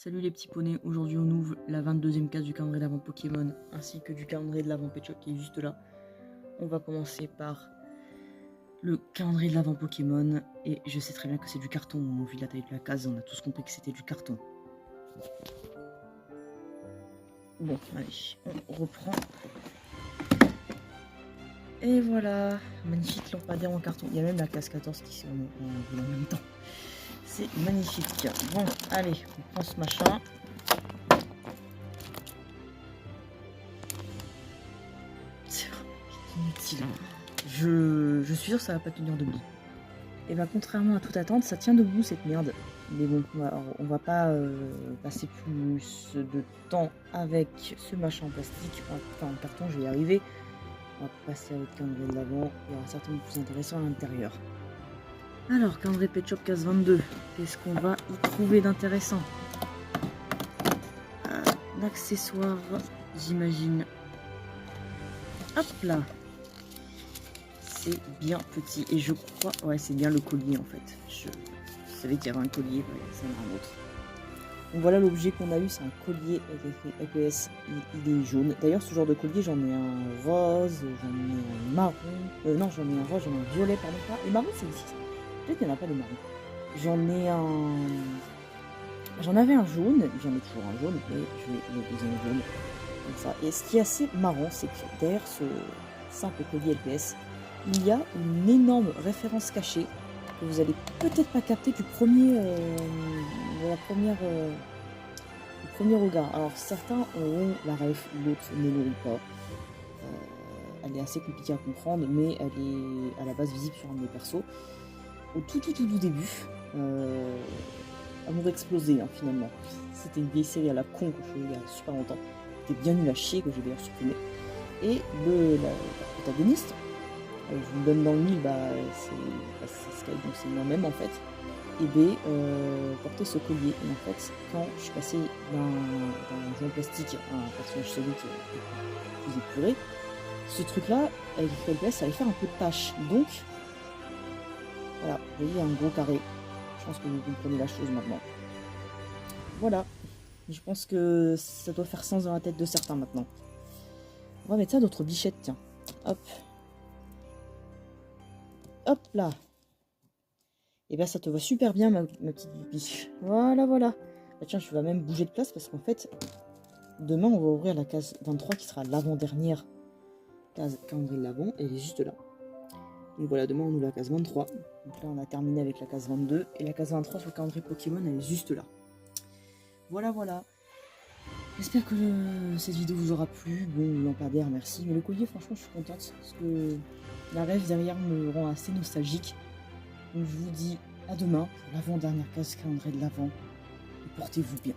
Salut les petits poneys, aujourd'hui on ouvre la 22e case du calendrier de l'avant Pokémon ainsi que du calendrier de l'avant Pet Shop qui est juste là. On va commencer par le calendrier de l'avant Pokémon et je sais très bien que c'est du carton, au vu de la taille de la case on a tous compris que c'était du carton. Bon allez, on reprend. Et voilà, magnifique lampadaire en carton, il y a même la case 14 qui s'est en même temps. C'est magnifique. Bon allez, on prend ce machin. C'est vraiment inutile. Je suis sûr que ça va pas tenir debout. Et bah contrairement à toute attente, ça tient debout cette merde. Mais bon, on va pas passer plus de temps avec ce machin en plastique. Enfin en carton, je vais y arriver. On va passer avec le calendrier de l'avant. Il y aura certainement plus intéressant à l'intérieur. Alors, calendrier Pet Shop case 22. Qu'est-ce qu'on va y trouver d'intéressant? Un accessoire, j'imagine. Hop là. C'est bien petit et je crois, ouais c'est bien le collier en fait. Je savais qu'il y avait un collier, ouais, ça en a un autre. Donc voilà l'objet qu'on a eu, c'est un collier avec écrit EPS, il est jaune. D'ailleurs ce genre de collier j'en ai un rose, j'en ai un marron, non j'en ai un rose, j'en ai un violet pardon pas. Le marron c'est ici, peut-être qu'il n'y en a pas de marron. J'en avais un jaune, j'en ai toujours un jaune, mais je vais le deuxième jaune, comme ça. Et ce qui est assez marrant, c'est que derrière ce simple collier LPS, il y a une énorme référence cachée que vous allez peut-être pas capter du premier, premier regard. Alors certains auront la ref, d'autres ne l'auront pas. Elle est assez compliquée à comprendre, mais elle est à la base visible sur un de mes persos. Au tout début, Amour explosé finalement. C'était une vieille série à la con que je faisais il y a super longtemps. C'était bien nul à chier, que j'ai d'ailleurs supprimé. Et la protagoniste, je vous le donne dans le mille, c'est Sky, donc c'est moi-même en fait. Et B, porter ce collier. Et en fait, quand je suis passée d'un jeu en plastique à un personnage solide plus épuré, ce truc-là, avec le LPS, ça allait faire un peu de tâche. Donc, voilà, vous voyez, un gros carré. Je pense que vous comprenez la chose maintenant. Voilà. Je pense que ça doit faire sens dans la tête de certains maintenant. On va mettre ça dans notre bichette, tiens. Hop. Hop là. Et bien ça te va super bien ma petite biche. Voilà. Bah, tiens, je vais même bouger de place parce qu'en fait, demain on va ouvrir la case 23 qui sera l'avant-dernière case calendrier de l'avant. Et elle est juste là. Donc voilà, demain on ouvre la case 23. Donc là on a terminé avec la case 22. Et la case 23 sur le calendrier Pokémon, elle est juste là. Voilà. J'espère que cette vidéo vous aura plu. Bon, lampadaire, merci. Mais le collier, franchement, je suis contente. Parce que la rêve derrière me rend assez nostalgique. Donc je vous dis à demain pour l'avant-dernière case calendrier de l'avant. Et portez-vous bien.